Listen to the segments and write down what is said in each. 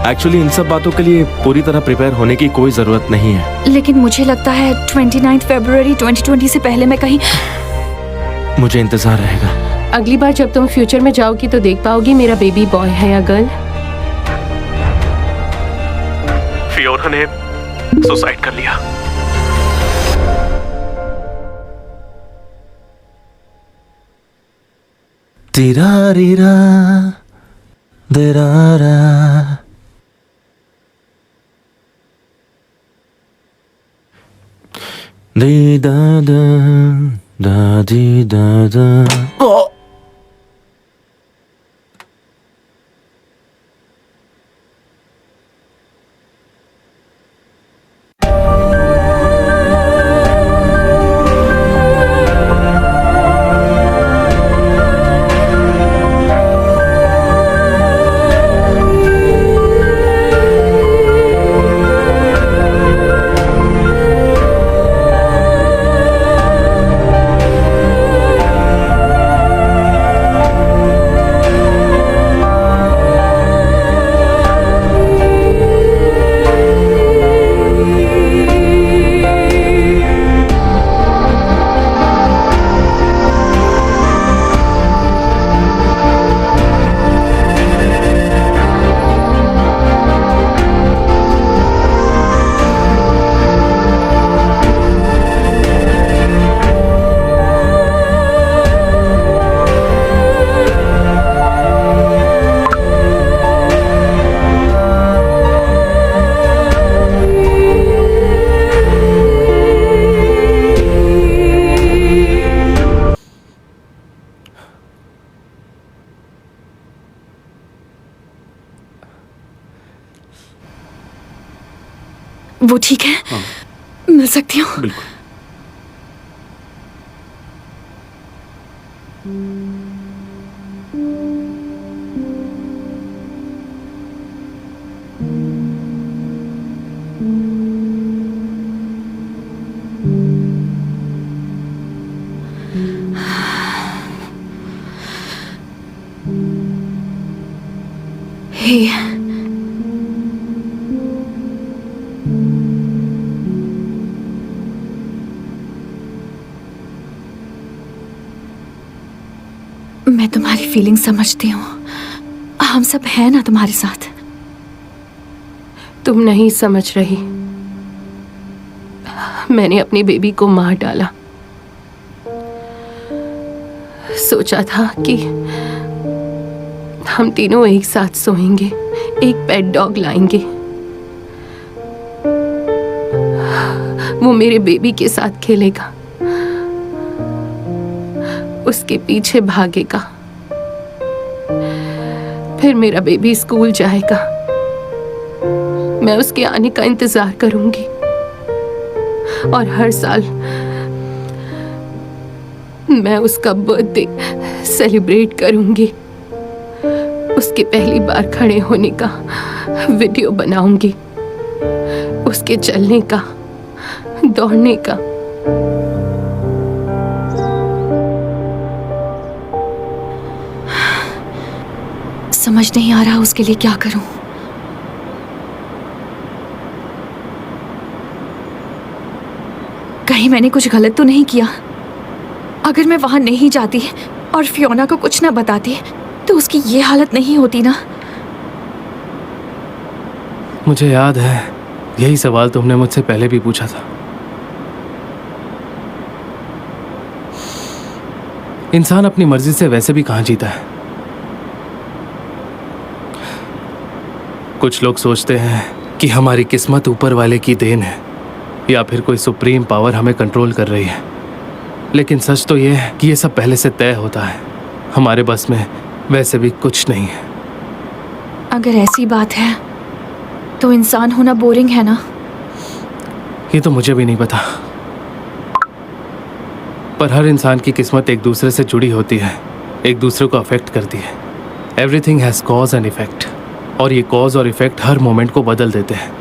Actually in सब बातों के लिए पूरी तरह प्रिपेयर होने की कोई जरूरत नहीं है। लेकिन मुझे लगता है 29 फरवरी 2020 से पहले मैं कहीं। मुझे इंतजार रहेगा। अगली बार जब तुम फ्यूचर में जाओगी तो देख पाओगी मेरा बेबी बॉय है या गर्ल। फियोना ने सुसाइड कर लिया। तिरारीरा देरारा दी दा दा दा दी दा दा। वो ठीक है? हाँ। मिल सकती हूँ? बिल्कुल। हे मैं तुम्हारी फीलिंग समझती हूँ। हम सब हैं ना तुम्हारे साथ। तुम नहीं समझ रही। मैंने अपनी बेबी को मार डाला। सोचा था कि हम तीनों एक साथ सोएंगे, एक पेट डॉग लाएंगे। वो मेरे बेबी के साथ खेलेगा, उसके पीछे भागेगा। फिर मेरा बेबी स्कूल जाएगा, मैं उसके आने का इंतजार करूंगी और हर साल मैं उसका बर्थडे सेलिब्रेट करूंगी। उसके पहली बार खड़े होने का वीडियो बनाऊंगी, उसके चलने का, दौड़ने का। समझ नहीं आ रहा उसके लिए क्या करूं। कहीं मैंने कुछ गलत तो नहीं किया? अगर मैं वहां नहीं जाती और फियोना को कुछ ना बताती तो उसकी ये हालत नहीं होती ना। मुझे याद है यही सवाल तुमने मुझसे पहले भी पूछा था। इंसान अपनी मर्जी से वैसे भी कहाँ जीता है। कुछ लोग सोचते हैं कि हमारी किस्मत ऊपर वाले की देन है या फिर कोई सुप्रीम पावर हमें कंट्रोल कर रही है, लेकिन सच तो ये है कि ये सब पहले से तय होता है। हमारे बस में वैसे भी कुछ नहीं है। अगर ऐसी बात है तो इंसान होना बोरिंग है ना? ये तो मुझे भी नहीं पता, पर हर इंसान की किस्मत एक दूसरे से जुड़ी होती है, एक दूसरे को अफेक्ट करती है। Everything has cause and effect, और ये कॉज और इफेक्ट हर मोमेंट को बदल देते हैं।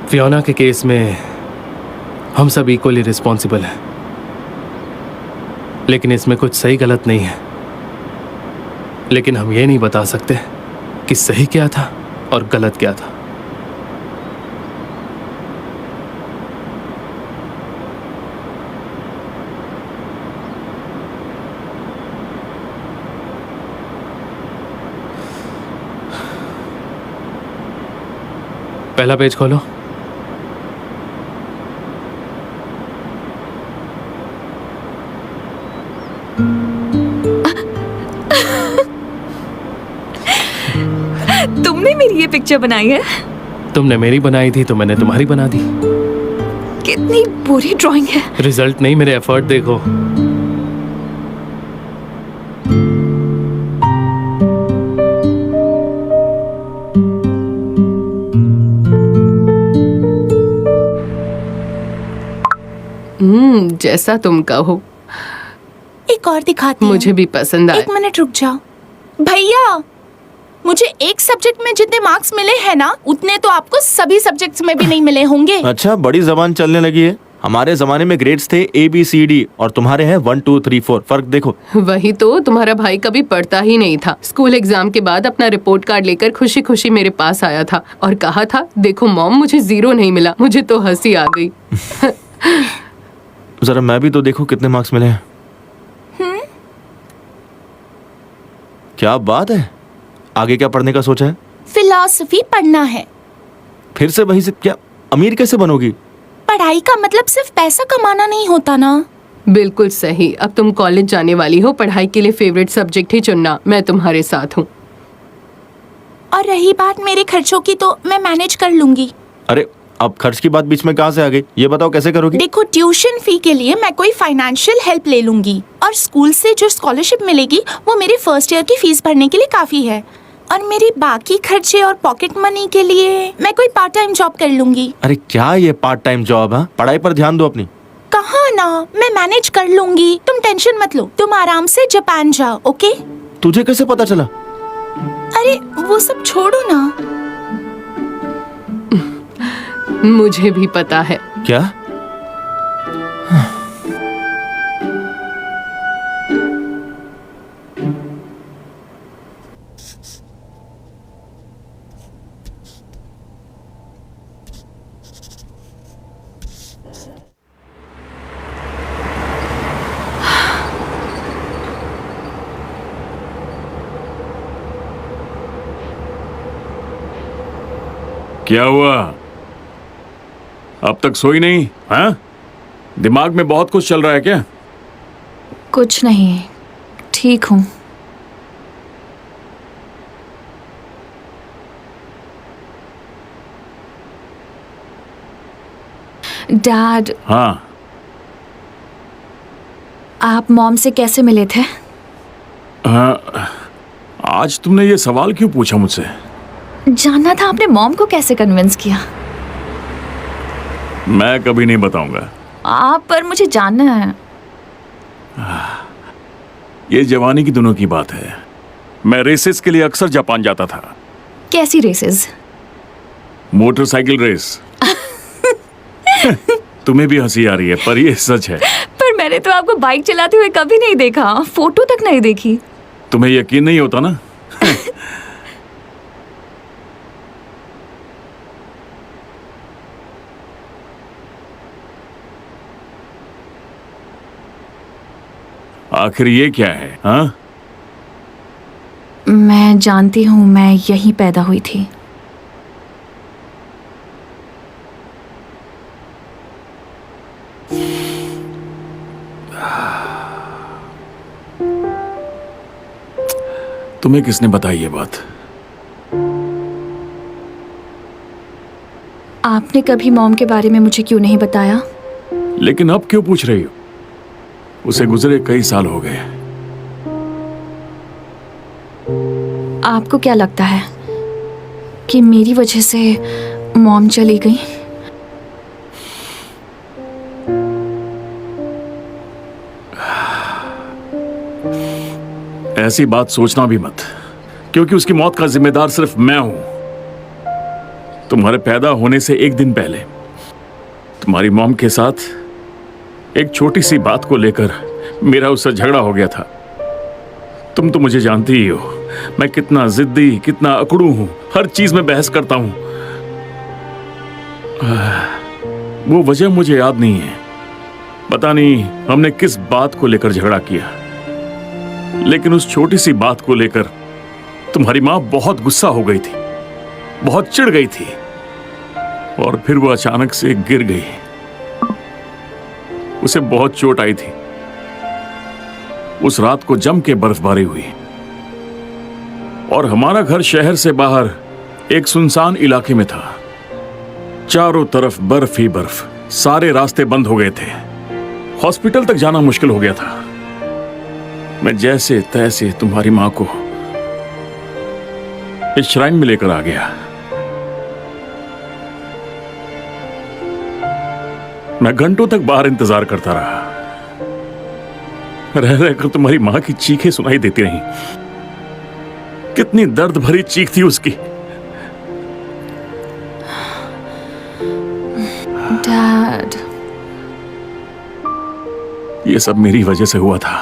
फियोना के केस में हम सब इक्वली रिस्पॉन्सिबल हैं, लेकिन इसमें कुछ सही गलत नहीं है। लेकिन हम ये नहीं बता सकते कि सही क्या था और गलत क्या था। पहला पेज खोलो। तुमने मेरी ये पिक्चर बनाई है? तुमने मेरी बनाई थी तो मैंने तुम्हारी बना दी। कितनी बुरी ड्राइंग है। रिजल्ट नहीं, मेरे एफर्ट देखो। जैसा तुम कहो। एक और दिखाती हूँ। मुझे भी पसंद आया। 1 मिनट रुक जाओ भैया। मुझे एक सब्जेक्ट में जितने मार्क्स मिले हैं ना, उतने तो आपको सभी सब्जेक्ट्स में भी नहीं मिले होंगे। अच्छा, बड़ी जबान चलने लगी है। हमारे जमाने में ग्रेड्स थे ABCD और तुम्हारे हैं 1 2 3 4। फर्क देखो। वही तो, तुम्हारा भाई कभी पढ़ता ही नहीं था। स्कूल एग्जाम के बाद अपना रिपोर्ट कार्ड लेकर खुशी खुशी मेरे पास आया था और कहा था, देखो मॉम, मुझे 0 नहीं मिला। मुझे तो हंसी आ गई। जरा मैं भी तो देखो कितने मार्क्स मिले हैं। क्या बात है, आगे क्या पढ़ने का सोचा है? फिलॉसफी पढ़ना है। फिर से वही से? क्या अमीर कैसे बनोगी? पढ़ाई का मतलब सिर्फ पैसा कमाना नहीं होता ना। बिल्कुल सही। अब तुम कॉलेज जाने वाली हो, पढ़ाई के लिए फेवरेट सब्जेक्ट ही चुनना। मैं तुम्हारे साथ हूँ। और रही बात मेरे खर्चों की, तो मैं मैनेज कर लूंगी। अरे अब खर्च की बात बीच में कहाँ से आ गई? ये बताओ कैसे करोगी? देखो, ट्यूशन फी के लिए मैं कोई फाइनेंशियल हेल्प ले लूंगी और स्कूल से जो स्कॉलरशिप मिलेगी वो मेरे फर्स्ट ईयर की फीस भरने के लिए काफी है। और मेरे बाकी खर्चे और पॉकेट मनी के लिए मैं कोई पार्ट टाइम जॉब कर लूंगी। अरे क्या ये पार्ट टाइम जॉब है? पढ़ाई पर ध्यान दो अपनी। कहाँ ना, मैं मैनेज कर लूंगी। तुम टेंशन मत लो। तुम आराम से जापान जाओ, ओके? तुझे कैसे पता चला? अरे वो सब छोड़ो ना। मुझे भी पता है। क्या? क्या हुआ? अब तक सोई नहीं? हाँ, दिमाग में बहुत कुछ चल रहा है क्या? कुछ नहीं, ठीक हूँ। डैड, हाँ, आप मॉम से कैसे मिले थे? आज तुमने ये सवाल क्यों पूछा मुझसे? जानना था आपने मॉम को कैसे कन्विंस किया। मैं कभी नहीं बताऊंगा। आप पर मुझे जानना है। ये जवानी की दिनों की बात है। मैं रेसेस के लिए अक्सर जापान जाता था। कैसी रेसेस? Motorcycle race. तुम्हें भी हंसी आ रही है, पर ये सच है। पर मैंने तो आपको बाइक चलाते हुए कभी नहीं देखा, फोटो तक नहीं देखी। तुम्हें यकीन नहीं होता ना? आखिर ये क्या है? हाँ, मैं जानती हूँ, मैं यहीं पैदा हुई थी। तुम्हें किसने बताई ये बात? आपने कभी मॉम के बारे में मुझे क्यों नहीं बताया? लेकिन अब क्यों पूछ रही हो? उसे गुजरे कई साल हो गए। आपको क्या लगता है कि मेरी वजह से मॉम चली गई? ऐसी बात सोचना भी मत, क्योंकि उसकी मौत का जिम्मेदार सिर्फ मैं हूं। तुम्हारे पैदा होने से एक दिन पहले तुम्हारी मॉम के साथ एक छोटी सी बात को लेकर मेरा उससे झगड़ा हो गया था। तुम तो मुझे जानती ही हो, मैं कितना जिद्दी, कितना अकड़ू हूं, हर चीज में बहस करता हूं। वो वजह मुझे याद नहीं है। पता नहीं हमने किस बात को लेकर झगड़ा किया, लेकिन उस छोटी सी बात को लेकर तुम्हारी मां बहुत गुस्सा हो गई थी, बहुत चिढ़ गई थी, और फिर वो अचानक से गिर गई। उसे बहुत चोट आई थी। उस रात को जम के बर्फबारी हुई और हमारा घर शहर से बाहर एक सुनसान इलाके में था। चारों तरफ बर्फ ही बर्फ, सारे रास्ते बंद हो गए थे। हॉस्पिटल तक जाना मुश्किल हो गया था। मैं जैसे तैसे तुम्हारी मां को इस श्राइन में लेकर आ गया। मैं घंटों तक बाहर इंतजार करता रहा। रह रहकर तुम्हारी मां की चीखें सुनाई देती रहीं। कितनी दर्द भरी चीख थी उसकी। डैड, ये सब मेरी वजह से हुआ था।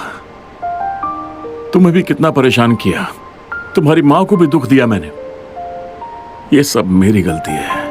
तुम्हें भी कितना परेशान किया, तुम्हारी मां को भी दुख दिया मैंने। ये सब मेरी गलती है।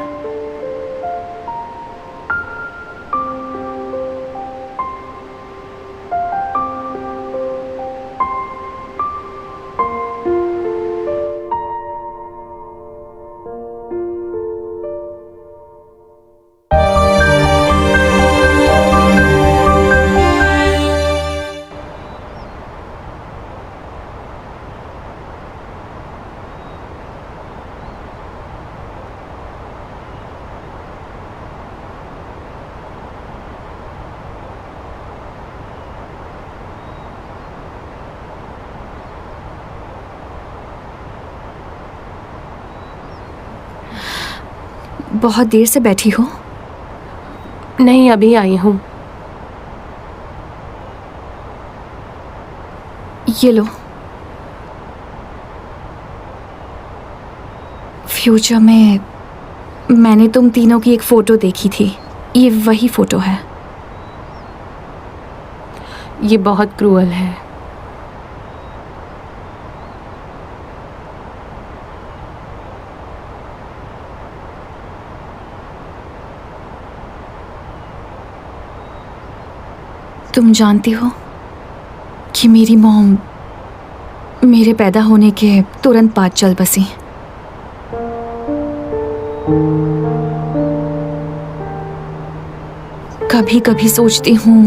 बहुत देर से बैठी हो? नहीं, अभी आई हूँ। ये लो। फ्यूचर में मैंने तुम तीनों की एक फोटो देखी थी। ये वही फोटो है। ये बहुत क्रूअल है। तुम जानती हो कि मेरी मॉम मेरे पैदा होने के तुरंत बाद चल बसी। कभी कभी सोचती हूँ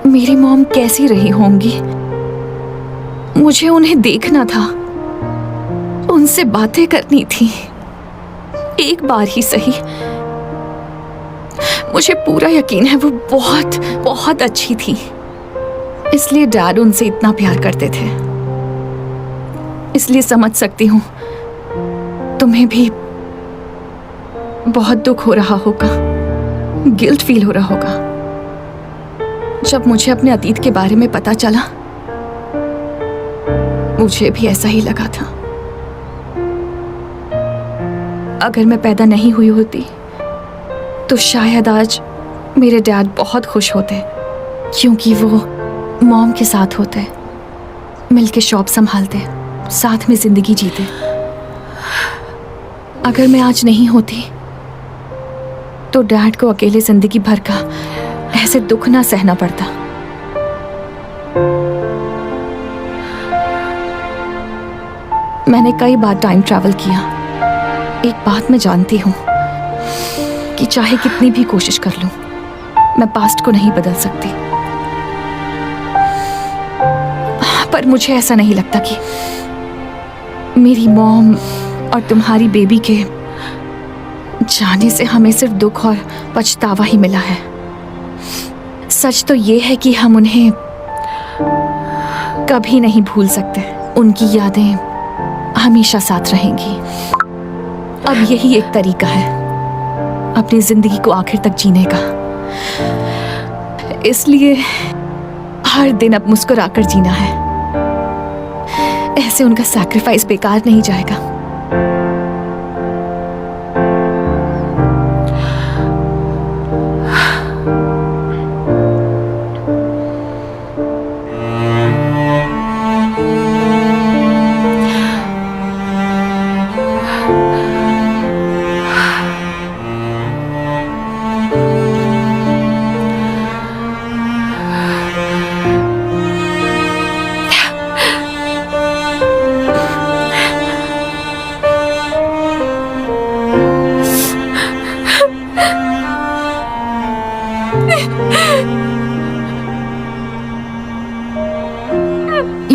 मेरी मॉम कैसी रही होंगी। मुझे उन्हें देखना था, उनसे बातें करनी थी, एक बार ही सही। मुझे पूरा यकीन है वो बहुत बहुत अच्छी थी, इसलिए डैड उनसे इतना प्यार करते थे। इसलिए समझ सकती हूँ तुम्हें भी बहुत दुख हो रहा होगा, गिल्ट फील हो रहा होगा। जब मुझे अपने अतीत के बारे में पता चला, मुझे भी ऐसा ही लगा था। अगर मैं पैदा नहीं हुई होती तो शायद आज मेरे डैड बहुत खुश होते, क्योंकि वो मॉम के साथ होते, मिलके शॉप संभालते, साथ में जिंदगी जीते। अगर मैं आज नहीं होती तो डैड को अकेले जिंदगी भर का ऐसे दुख ना सहना पड़ता। मैंने कई बार टाइम ट्रैवल किया। एक बात मैं जानती हूँ कि चाहे कितनी भी कोशिश कर लूं, मैं पास्ट को नहीं बदल सकती। पर मुझे ऐसा नहीं लगता कि मेरी मॉम और तुम्हारी बेबी के जाने से हमें सिर्फ दुख और पछतावा ही मिला है। सच तो ये है कि हम उन्हें कभी नहीं भूल सकते। उनकी यादें हमेशा साथ रहेंगी। अब यही एक तरीका है अपनी जिंदगी को आखिर तक जीने का। इसलिए हर दिन अब मुस्कुराकर जीना है। ऐसे उनका सैक्रिफाइस बेकार नहीं जाएगा।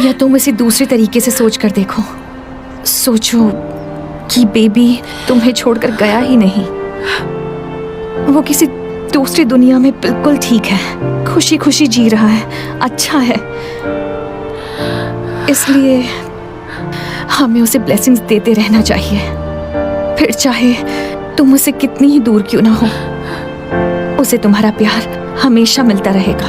या तुम इसे दूसरे तरीके से सोच कर देखो। सोचो कि बेबी तुम्हें छोड़कर गया ही नहीं, वो किसी दूसरी दुनिया में बिल्कुल ठीक है, खुशी खुशी जी रहा है, अच्छा है। इसलिए हमें उसे ब्लेसिंग्स देते रहना चाहिए, फिर चाहे तुम उसे कितनी ही दूर क्यों ना हो, उसे तुम्हारा प्यार हमेशा मिलता रहेगा।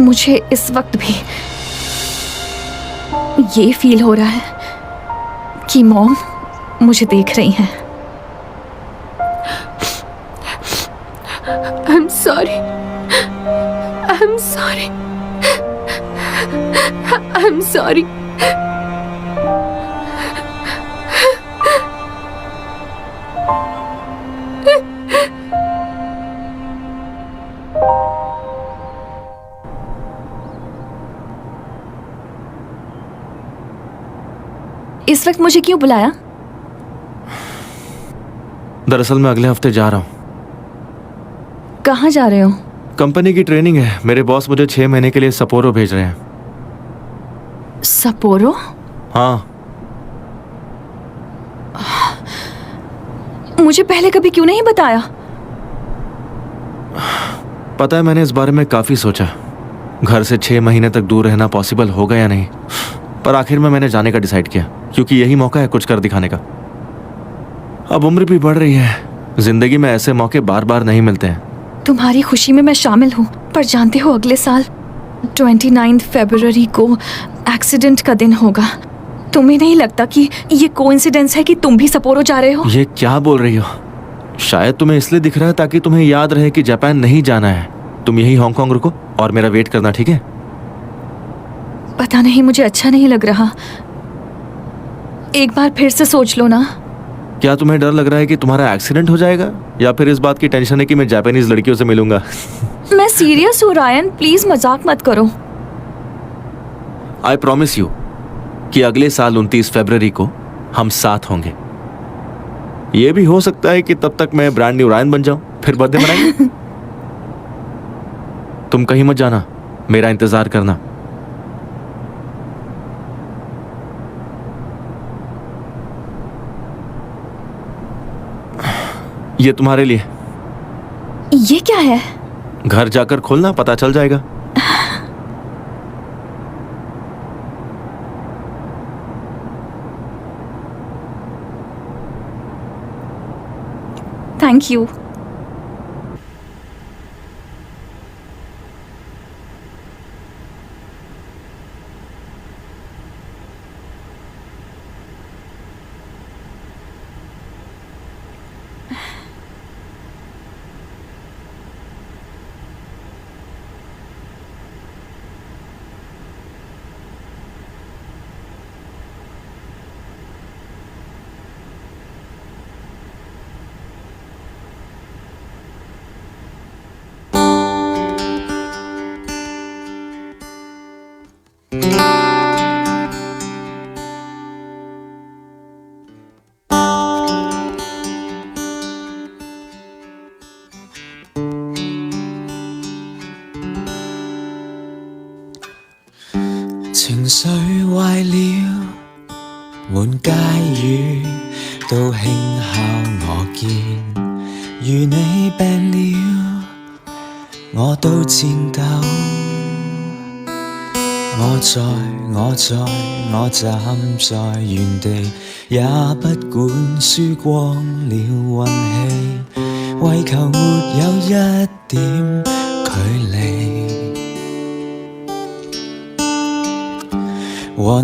मुझे इस वक्त भी ये फील हो रहा है कि मॉम मुझे देख रही हैं। I'm sorry. I'm sorry. I'm sorry. इस वक्त मुझे क्यों बुलाया? दरअसल मैं अगले हफ्ते जा रहा हूँ। कहाँ जा रहे हो? कंपनी की ट्रेनिंग है। मेरे बॉस मुझे 6 महीने के लिए सपोरो भेज रहे हैं। सपोरो? हाँ। मुझे पहले कभी क्यों नहीं बताया? पता है, मैंने इस बारे में काफी सोचा। घर से 6 महीने तक दूर रहना पॉसिबल होगा या नहीं, पर आखिर में मैंने जाने का डिसाइड किया, क्योंकि यही मौका है कुछ कर दिखाने का। अब उम्र भी बढ़ रही है, जिंदगी में ऐसे मौके बार बार नहीं मिलते हैं। तुम्हारी खुशी में मैं शामिल हूँ, पर जानते हो अगले साल 29 फरवरी को एक्सीडेंट का दिन होगा। तुम्हें नहीं लगता कि ये कोइंसिडेंस है कि तुम भी सपोरो जा रहे हो? ये क्या बोल रही हो? शायद तुम्हें इसलिए दिख रहा है ताकि तुम्हें याद रहे कि जापान नहीं जाना है। तुम यही हांगकांग रुको और मेरा वेट करना, ठीक है? पता नहीं, मुझे अच्छा नहीं लग रहा। एक बार फिर से सोच लो ना। क्या तुम्हें डर लग रहा है कि तुम्हारा एक्सीडेंट हो जाएगा, या फिर इस बात की टेंशन है कि मैं जापानीज लड़कियों से मिलूंगा? मैं सीरियस हूँ रायन, प्लीज मजाक मत करो। आई प्रॉमिस यू कि अगले साल 29 फरवरी को हम साथ होंगे। ये भी हो सकता है कि तब तक मैं ब्रांड न्यू रायन बन जाऊं, फिर बर्थडे मनाएंगे। तुम कहीं मत जाना, मेरा इंतजार करना। ये तुम्हारे लिए। ये क्या है? घर जाकर खोलना, पता चल जाएगा। थैंक यू।情緒壞了，滿街雨都輕敲我肩。如你病了，我都顫抖。我站在原地，也不管輸光了運氣，為求沒有一點距離。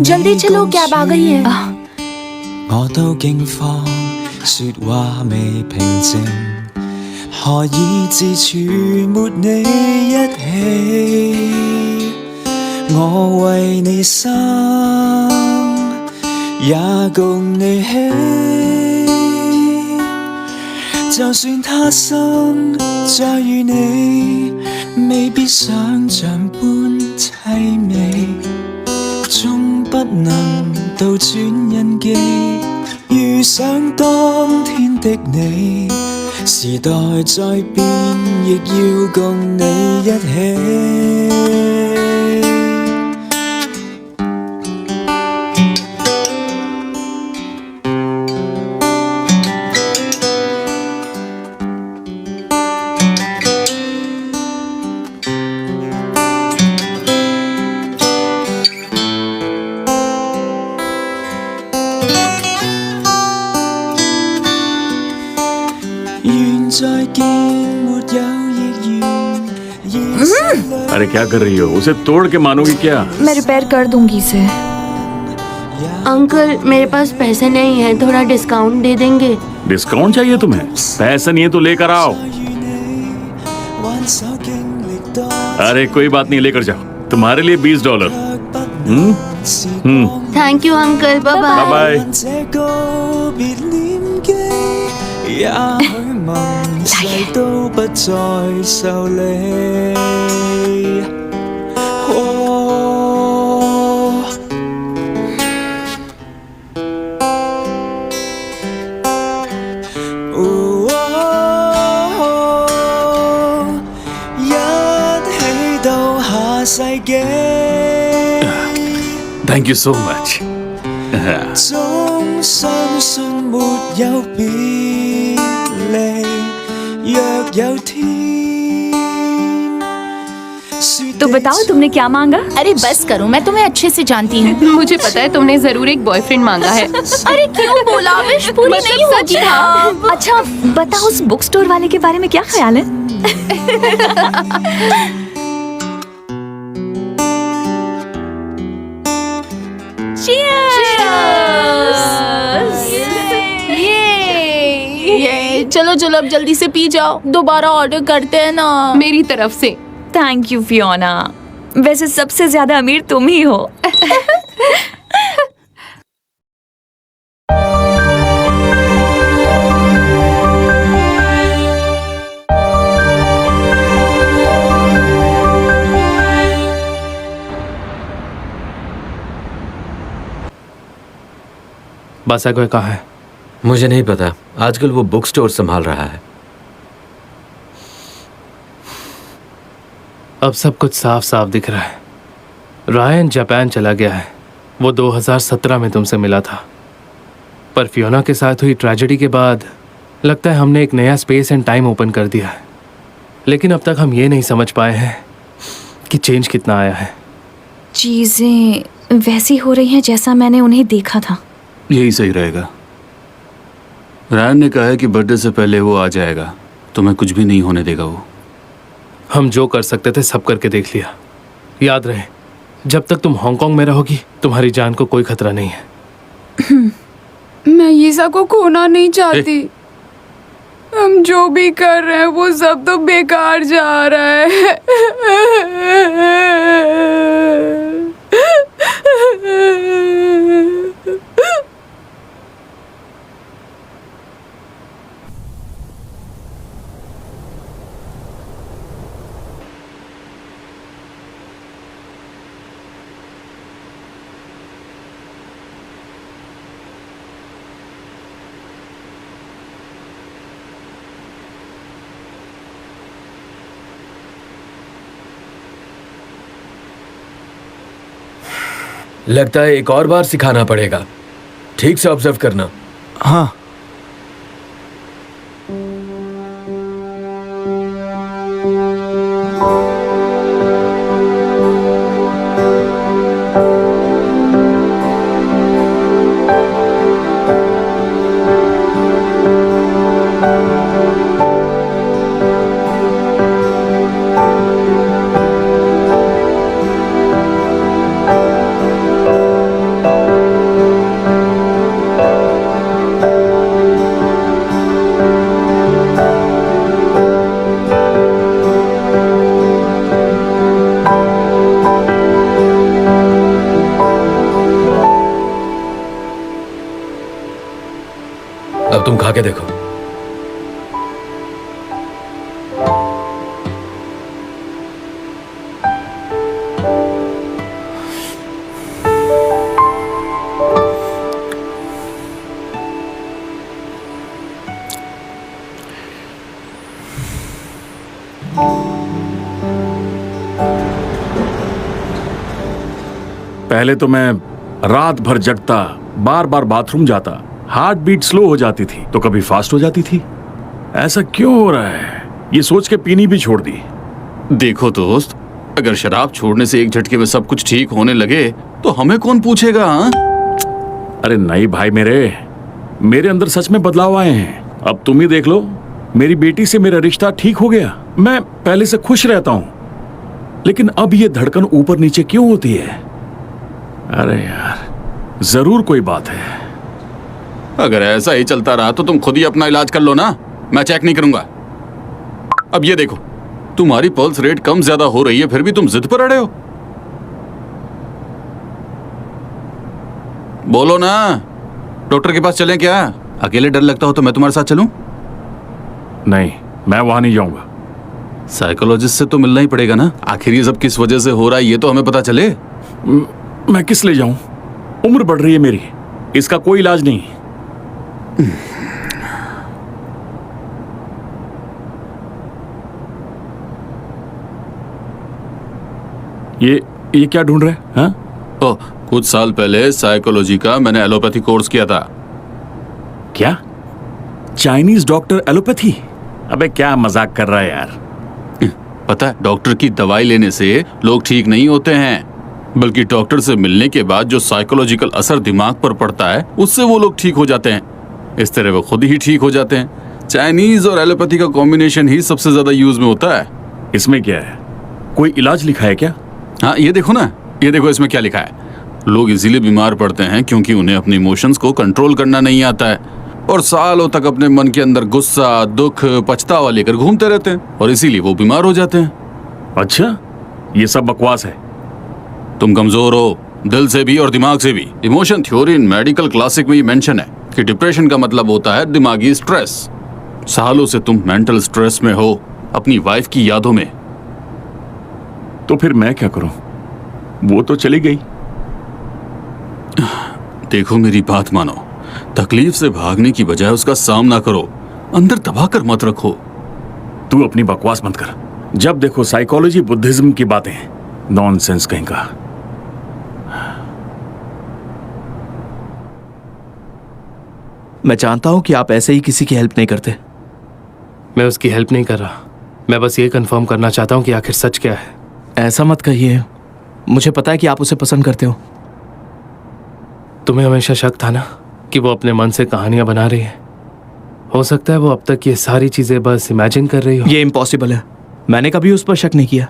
जल्दी चलो, कैब आ गई है। 我都驚慌，說話未平靜，何以自處沒你一起？我為你生，也共你喜。就算他生再遇你，未必想像般凄美。 終不能倒轉印記，遇上當天的你。時代在變，亦要共你一一起。願再見，沒有亦願。अरे क्या कर रही हो? उसे तोड़ के मानोगी क्या? मैं रिपेयर कर दूंगी इसे। अंकल मेरे पास पैसे नहीं है, थोड़ा डिस्काउंट दे देंगे? डिस्काउंट चाहिए तुम्हें? पैसा नहीं है तो लेकर आओ। अरे कोई बात नहीं, लेकर जाओ, तुम्हारे लिए $20। Thank you uncle, bye bye bye thank you so much. 總相信沒有別離，若有天。तो बताओ तुमने क्या मांगा? अरे बस करो, मैं तुम्हें अच्छे से जानती हूँ। मुझे पता है तुमने जरूर एक बॉयफ्रेंड मांगा है। अरे क्यों बोला? विश पूरी मतलब नहीं सच होगी था। ना। अच्छा बताओ उस बुक स्टोर वाले के बारे में क्या ख्याल है? ये चलो चलो अब जल्दी से पी जाओ, दोबारा ऑर्डर करते हैं ना। मेरी तरफ से। थैंक यू फियोना, वैसे सबसे ज्यादा अमीर तुम ही हो। बासागोए कहाँ है? मुझे नहीं पता, आजकल वो बुक स्टोर संभाल रहा है। अब सब कुछ साफ साफ दिख रहा है। रायन जापान चला गया है। वो 2017 में तुमसे मिला था, पर फियोना के साथ हुई ट्रेजेडी के बाद लगता है हमने एक नया स्पेस एंड टाइम ओपन कर दिया है। लेकिन अब तक हम ये नहीं समझ पाए हैं कि चेंज कितना आया है। चीजें वैसी हो रही हैं जैसा मैंने उन्हें देखा था। यही सही रहेगा। रायन ने कहा है कि बर्थडे से पहले वो आ जाएगा, तुम्हें कुछ भी नहीं होने देगा वो। हम जो कर सकते थे सब करके देख लिया। याद रहे, जब तक तुम हांगकांग में रहोगी तुम्हारी जान को कोई खतरा नहीं है। मैं यीसा को खोना नहीं चाहती। हम जो भी कर रहे हैं वो सब तो बेकार जा रहा है। लगता है एक और बार सिखाना पड़ेगा। ठीक से ऑब्जर्व करना। हाँ। अब तुम खा के देखो। पहले तो मैं रात भर जगता, बार बार बाथरूम जाता, हार्ट बीट स्लो हो जाती थी तो कभी फास्ट हो जाती थी। ऐसा क्यों हो रहा है, ये सोच के पीनी भी छोड़ दी। देखो दोस्त, अगर शराब छोड़ने से एक झटके में सब कुछ ठीक होने लगे तो हमें कौन पूछेगा? हाँ? अरे नहीं भाई, मेरे अंदर सच में बदलाव आए हैं। अब तुम ही देख लो, मेरी बेटी से मेरा रिश्ता ठीक हो गया। मैं पहले से खुश रहता हूं, लेकिन अब ये धड़कन ऊपर नीचे क्यों होती है? अरे यार, जरूर कोई बात है। अगर ऐसा ही चलता रहा तो तुम खुद ही अपना इलाज कर लो ना, मैं चेक नहीं करूंगा। अब ये देखो, तुम्हारी पल्स रेट कम ज्यादा हो रही है, फिर भी तुम जिद पर अड़े हो। बोलो ना, डॉक्टर के पास चलें क्या? अकेले डर लगता हो तो मैं तुम्हारे साथ चलूं? नहीं, मैं वहां नहीं जाऊंगा। साइकोलॉजिस्ट से तो मिलना ही पड़ेगा ना, आखिर ये सब किस वजह से हो रहा है ये तो हमें पता चले। मैं किस ले जाऊं? उम्र बढ़ रही है मेरी, इसका कोई इलाज नहीं। ये क्या ढूंढ रहे हैं? हाँ? ओह, कुछ साल पहले साइकोलॉजी का मैंने एलोपैथी कोर्स किया था। क्या? Chinese doctor allopathy? अबे क्या मजाक कर रहा है यार। पता है, डॉक्टर की दवाई लेने से लोग ठीक नहीं होते हैं, बल्कि डॉक्टर से मिलने के बाद जो साइकोलॉजिकल असर दिमाग पर पड़ता है उससे वो लोग ठीक हो जाते हैं। इस तरह वो खुद ही ठीक हो जाते हैं। चाइनीज और एलोपैथी का कॉम्बिनेशन ही सबसे ज्यादा यूज में होता है। इसमें क्या है, कोई इलाज लिखा है क्या? हाँ, ये देखो ना, ये देखो इसमें क्या लिखा है। लोग इसीलिए बीमार पड़ते हैं क्योंकि उन्हें अपने इमोशंस को कंट्रोल करना नहीं आता है और सालों तक अपने मन के अंदर गुस्सा, दुख, पछतावा लेकर घूमते रहते हैं और इसीलिए वो बीमार हो जाते हैं। अच्छा, ये सब बकवास है। तुम कमजोर हो, दिल से भी और दिमाग से भी। इमोशन थ्योरी इन मेडिकल क्लासिक में ये मेंशन है कि डिप्रेशन का मतलब होता है दिमागी स्ट्रेस। सालों से तुम मेंटल स्ट्रेस में हो, अपनी वाइफ की यादों में। तो फिर मैं क्या करूं? वो तो चली गई। देखो, मेरी बात मानो, तकलीफ से भागने की बजाय उसका सामना करो, अंदर दबा कर मत रखो। तू अपनी बकवास मत कर। जब देखो साइकोलॉजी, बुद्धिज्म की बातें, नॉनसेंस कहीं का। मैं जानता हूं कि आप ऐसे ही किसी की हेल्प नहीं करते। मैं उसकी हेल्प नहीं कर रहा, मैं बस ये कंफर्म करना चाहता हूँ कि आखिर सच क्या है। ऐसा मत कहिए, मुझे पता है कि आप उसे पसंद करते हो। तुम्हें हमेशा शक था ना कि वो अपने मन से कहानियां बना रही है। हो सकता है वो अब तक ये सारी चीजें बस इमेजिन कर रही हो। ये इम्पॉसिबल है, मैंने कभी उस पर शक नहीं किया।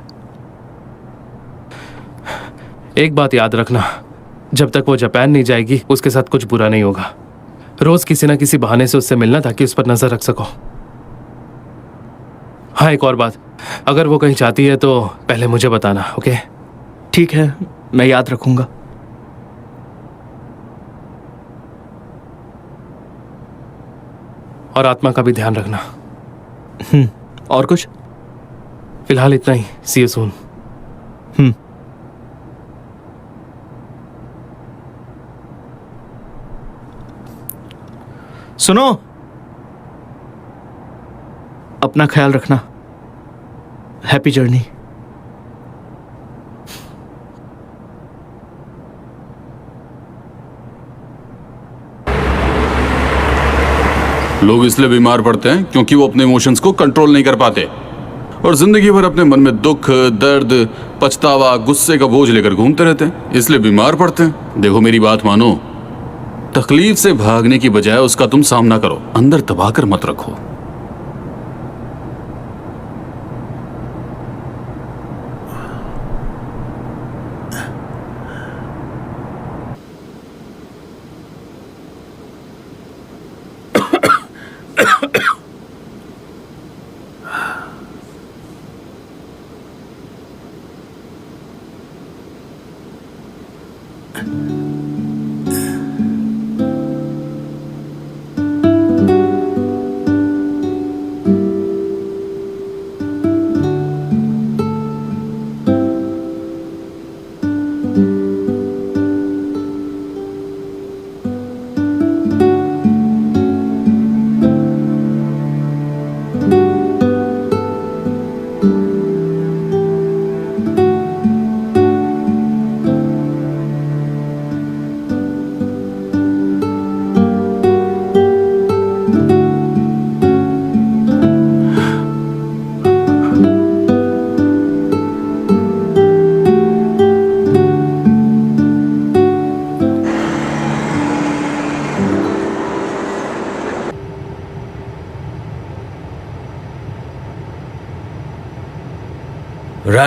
एक बात याद रखना, जब तक वो जापान नहीं जाएगी उसके साथ कुछ बुरा नहीं होगा। रोज किसी ना किसी बहाने से उससे मिलना ताकि उस पर नजर रख सको। हाँ, एक और बात, अगर वो कहीं चाहती है तो पहले मुझे बताना, ओके? ठीक है, मैं याद रखूंगा। और आत्मा का भी ध्यान रखना। और कुछ? फिलहाल इतना ही। सी यू सून। सुनो, अपना ख्याल रखना। Happy journey. लोग इसलिए बीमार पड़ते हैं क्योंकि वो अपने इमोशंस को कंट्रोल नहीं कर पाते और जिंदगी भर अपने मन में दुख, दर्द, पछतावा, गुस्से का बोझ लेकर घूमते रहते हैं, इसलिए बीमार पड़ते हैं। देखो, मेरी बात मानो, तकलीफ से भागने की बजाय उसका तुम सामना करो, अंदर दबाकर मत रखो।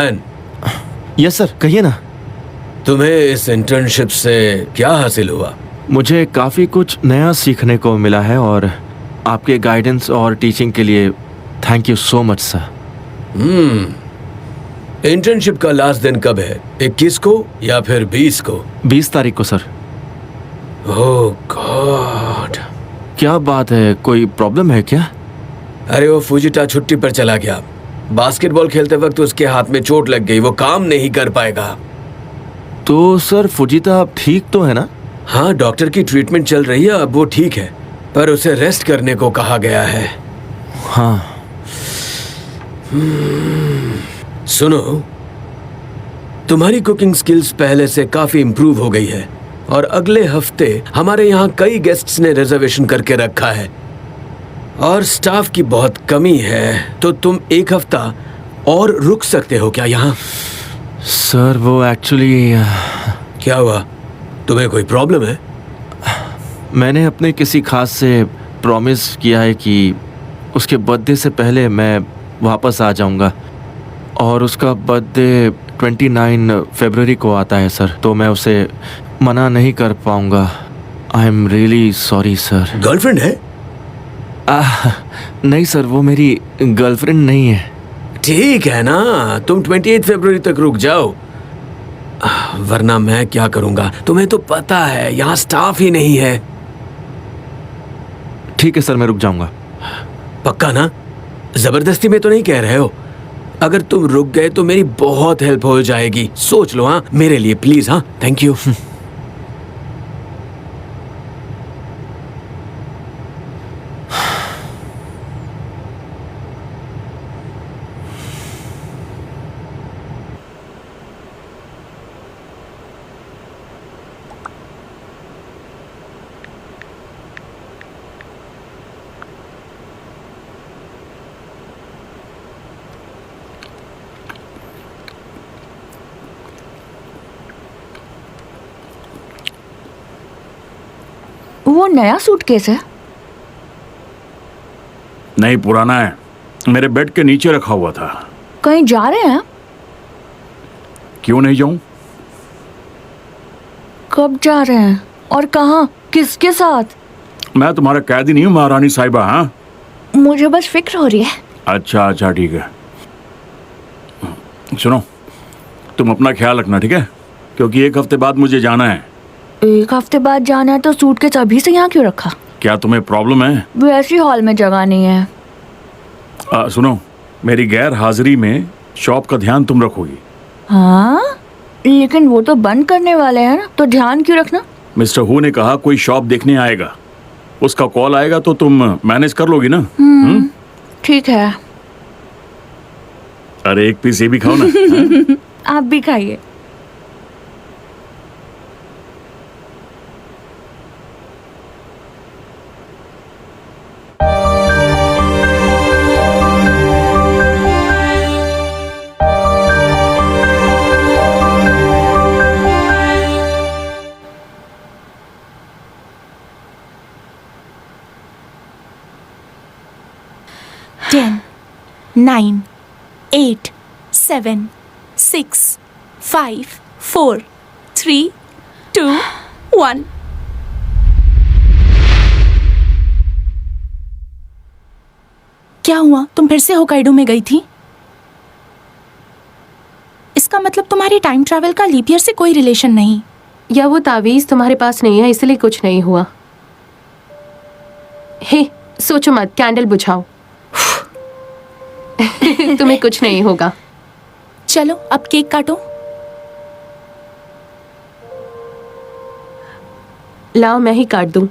फैन, यस सर, कहिए ना। तुम्हें इस इंटर्नशिप से क्या हासिल हुआ? मुझे काफ़ी कुछ नया सीखने को मिला है और आपके गाइडेंस और टीचिंग के लिए thank you so much sir. Internship का लास्ट दिन कब है? 21 को या फिर 20 को? 20 तारीख को सर। ओह गॉड, क्या बात है, कोई प्रॉब्लम है क्या? अरे वो फुजिटा छुट्टी पर चला गया। बास्केटबॉल खेलते वक्त उसके हाथ में चोट लग गई, वो काम नहीं कर पाएगा। तो सर फुजिता ठीक तो है ना? हाँ, डॉक्टर की ट्रीटमेंट चल रही है, अब वो ठीक है, पर उसे रेस्ट करने को कहा गया है। हाँ। सुनो, तुम्हारी कुकिंग स्किल्स पहले से काफी इम्प्रूव हो गई है और अगले हफ्ते हमारे यहाँ कई गेस्ट्स ने रिजर्वेशन करके रखा है और स्टाफ की बहुत कमी है, तो तुम एक हफ्ता और रुक सकते हो क्या यहाँ? सर वो एक्चुअली क्या हुआ, तुम्हें कोई प्रॉब्लम है? मैंने अपने किसी खास से प्रॉमिस किया है कि उसके बर्थडे से पहले मैं वापस आ जाऊंगा और उसका बर्थडे 29 फरवरी को आता है सर, तो मैं उसे मना नहीं कर पाऊंगा। I am really sorry sir. Girlfriend है? नहीं सर, वो मेरी गर्लफ्रेंड नहीं है। ठीक है ना, तुम 28 फरवरी तक रुक जाओ, वरना मैं क्या करूंगा? तुम्हें तो पता है यहाँ स्टाफ ही नहीं है। ठीक है सर, मैं रुक जाऊंगा। पक्का ना? जबरदस्ती में तो नहीं कह रहे हो? अगर तुम रुक गए तो मेरी बहुत हेल्प हो जाएगी, सोच लो। हाँ, मेरे लिए प्लीज। हाँ, थैंक यू। वो नया सूटकेस है? नहीं, पुराना है, मेरे बेड के नीचे रखा हुआ था। कहीं जा रहे हैं? क्यों नहीं जाऊं? कब जा रहे हैं और कहाँ, किसके साथ? मैं तुम्हारा कैदी नहीं हूं महारानी साहिबा। हाँ, मुझे बस फिक्र हो रही है। अच्छा अच्छा, ठीक है। सुनो, तुम अपना ख्याल रखना, ठीक है? क्योंकि एक हफ्ते बाद मुझे जाना है। एक हफ्ते बाद जाना है तो सूटकेस अभी से यहाँ क्यों रखा? क्या तुम्हें प्रॉब्लम है? वैसी हॉल में जगह नहीं है। सुनो, मेरी गैर हाजिरी में शॉप का ध्यान तुम रखोगी। हाँ, लेकिन वो तो बंद करने वाले हैं ना, तो ध्यान क्यों रखना? मिस्टर हु ने कहा कोई शॉप देखने आएगा, उसका कॉल आएगा तो तुम मैनेज कर लोगी ना? ठीक है। अरे एक पीस ये भी खाओ ना। आप भी खाइए। Ten, 9, 8, 7, 6, 5, 4, 3, 2, 1. क्या हुआ? तुम फिर से होकाइडो में गई थी? इसका मतलब तुम्हारी टाइम ट्रैवल का लीप ईयर से कोई रिलेशन नहीं? या वो तावीज तुम्हारे पास नहीं है इसलिए कुछ नहीं हुआ? हे, सोचो मत, कैंडल बुझाओ। तुम्हें कुछ नहीं होगा। चलो अब केक काटो। लाओ, मैं ही काट दूं।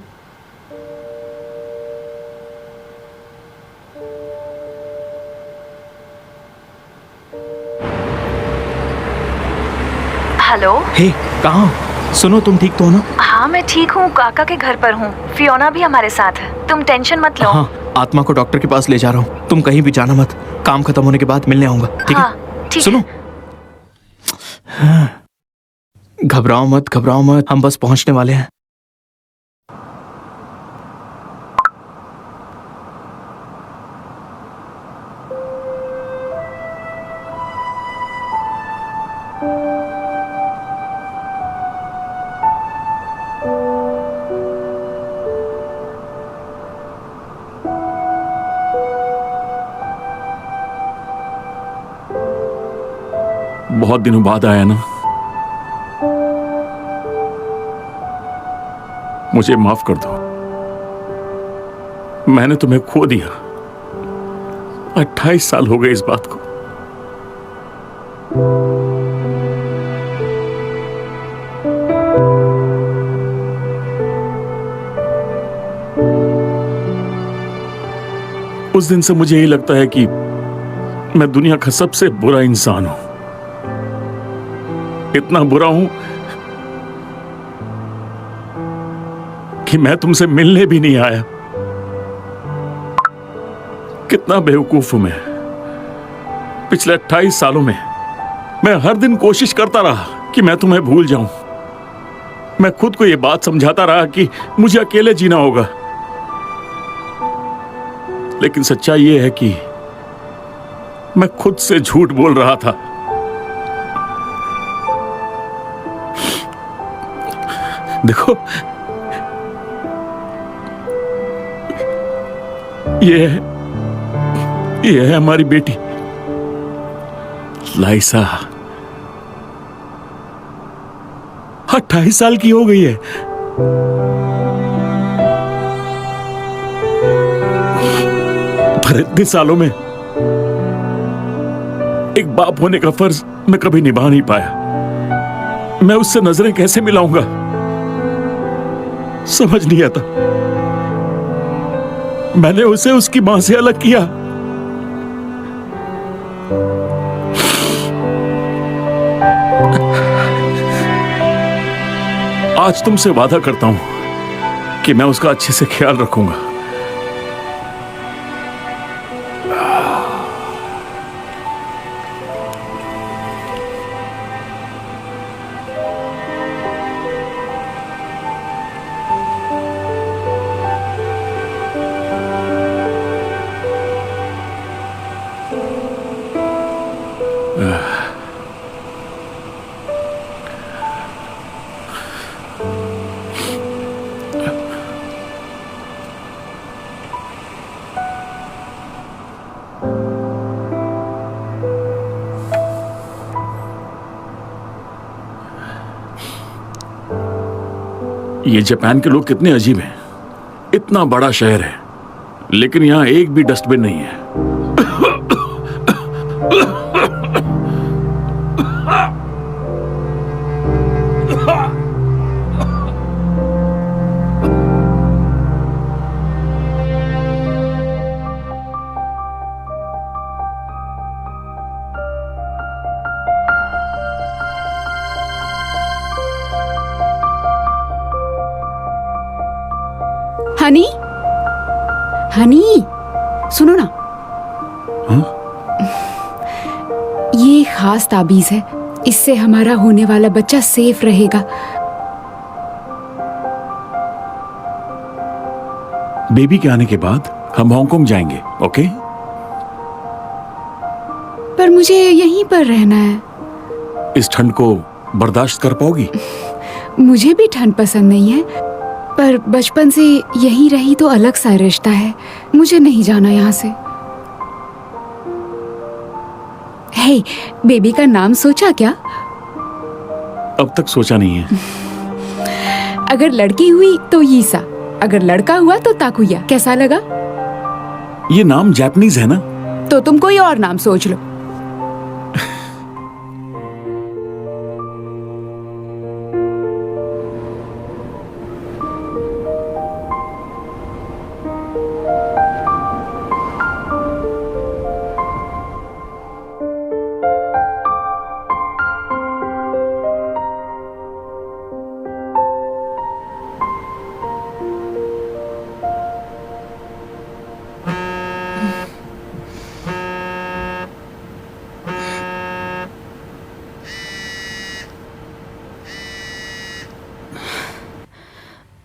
हेलो। हे, कहाँ हो? सुनो, तुम ठीक तो हो ना? हाँ मैं ठीक हूँ, काका के घर पर हूँ। फियोना भी हमारे साथ है, तुम टेंशन मत लो। हाँ, आत्मा को डॉक्टर के पास ले जा रहा हूँ। तुम कहीं भी जाना मत, काम खत्म होने के बाद मिलने आऊंगा, ठीक है? हाँ, ठीक सुनो, घबराओ मत, घबराओ मत, हम बस पहुंचने वाले हैं। बहुत दिनों बाद आया ना, मुझे माफ कर दो। मैंने तुम्हें खो दिया। 28 साल हो गए इस बात को। उस दिन से मुझे यही लगता है कि मैं दुनिया का सबसे बुरा इंसान हूं। इतना बुरा हूं कि मैं तुमसे मिलने भी नहीं आया। कितना बेवकूफ हूं मैं। पिछले 28 सालों में मैं हर दिन कोशिश करता रहा कि मैं तुम्हें भूल जाऊं। मैं खुद को यह बात समझाता रहा कि मुझे अकेले जीना होगा। लेकिन सच्चाई यह है कि मैं खुद से झूठ बोल रहा था। देखो, ये है हमारी बेटी लाइसा। 28 साल की हो गई है। पर इतने सालों में एक बाप होने का फर्ज मैं कभी निभा नहीं पाया। मैं उससे नजरें कैसे मिलाऊंगा, समझ नहीं आता। मैंने उसे उसकी मां से अलग किया। आज तुमसे वादा करता हूं कि मैं उसका अच्छे से ख्याल रखूंगा। ये जापान के लोग कितने अजीब हैं। इतना बड़ा शहर है, लेकिन यहां एक भी डस्टबिन नहीं है। हनी, हनी, सुनो ना। ये खास ताबीज है, इससे हमारा होने वाला बच्चा सेफ रहेगा। बेबी के आने के बाद हम हांगकांग जाएंगे, ओके? पर मुझे यहीं पर रहना है। इस ठंड को बर्दाश्त कर पाओगी? मुझे भी ठंड पसंद नहीं है, पर बचपन से यहीं रही तो अलग सा रिश्ता है। मुझे नहीं जाना यहाँ से। हे, बेबी का नाम सोचा क्या? अब तक सोचा नहीं है। अगर लड़की हुई तो यीसा, अगर लड़का हुआ तो ताकुया। कैसा लगा? ये नाम जापानीज है ना? तो तुम कोई और नाम सोच लो।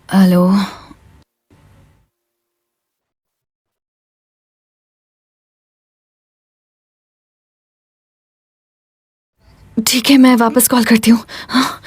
हेलो। ठीक है, मैं वापस कॉल करती हूँ। हाँ?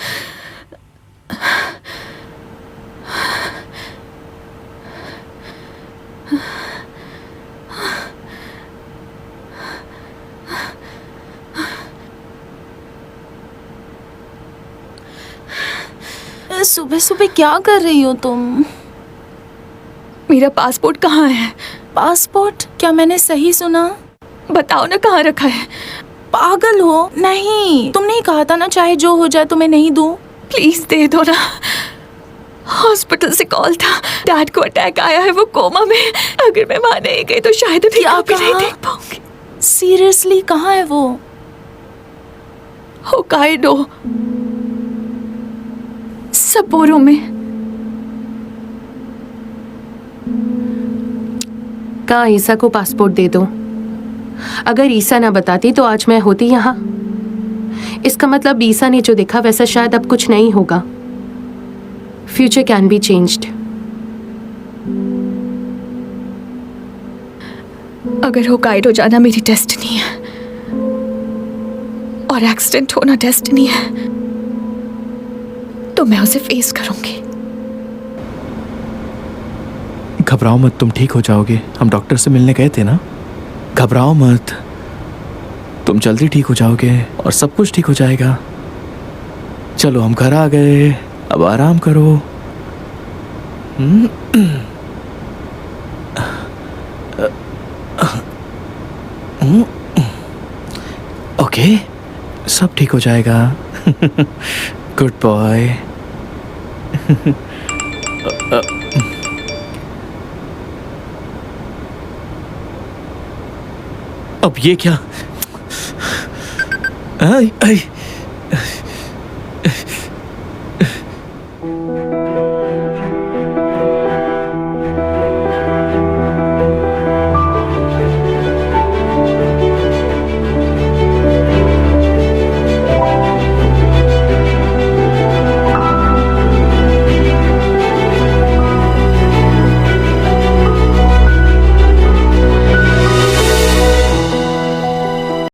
सुबह सुबह क्या कर रही हो तुम? मेरा पासपोर्ट कहाँ है? पासपोर्ट? क्या मैंने सही सुना? बताओ ना, कहाँ रखा है? पागल हो? नहीं, तुमने ही कहा था ना चाहे जो हो जाए तुम्हें नहीं दूं। प्लीज दे दो ना। हॉस्पिटल से कॉल था, डैड को अटैक आया है, वो कोमा में। अगर मैं वहां नहीं गई तो शायद उन्हें क्या कभी नहीं कहा? देख पाऊंगी। सीरियसली कहाँ है वो? होकाइडो, सपोरो में। कहा ईसा को पासपोर्ट दे दो। अगर ईसा ना बताती तो आज मैं होती यहाँ। इसका मतलब ईसा ने जो देखा वैसा शायद अब कुछ नहीं होगा। Future can be changed. अगर होकाइडो जाना मेरी डेस्टिनी है और एक्सीडेंट होना डेस्टिनी है, तो मैं उसे फेस करूंगी। घबराओ मत, तुम ठीक हो जाओगे। हम डॉक्टर से मिलने गए थे ना। घबराओ मत, तुम जल्दी ठीक हो जाओगे और सब कुछ ठीक हो जाएगा। चलो हम घर आ गए, अब आराम करो। ओके, सब ठीक हो जाएगा। Good boy. अब ये क्या? आई, आई,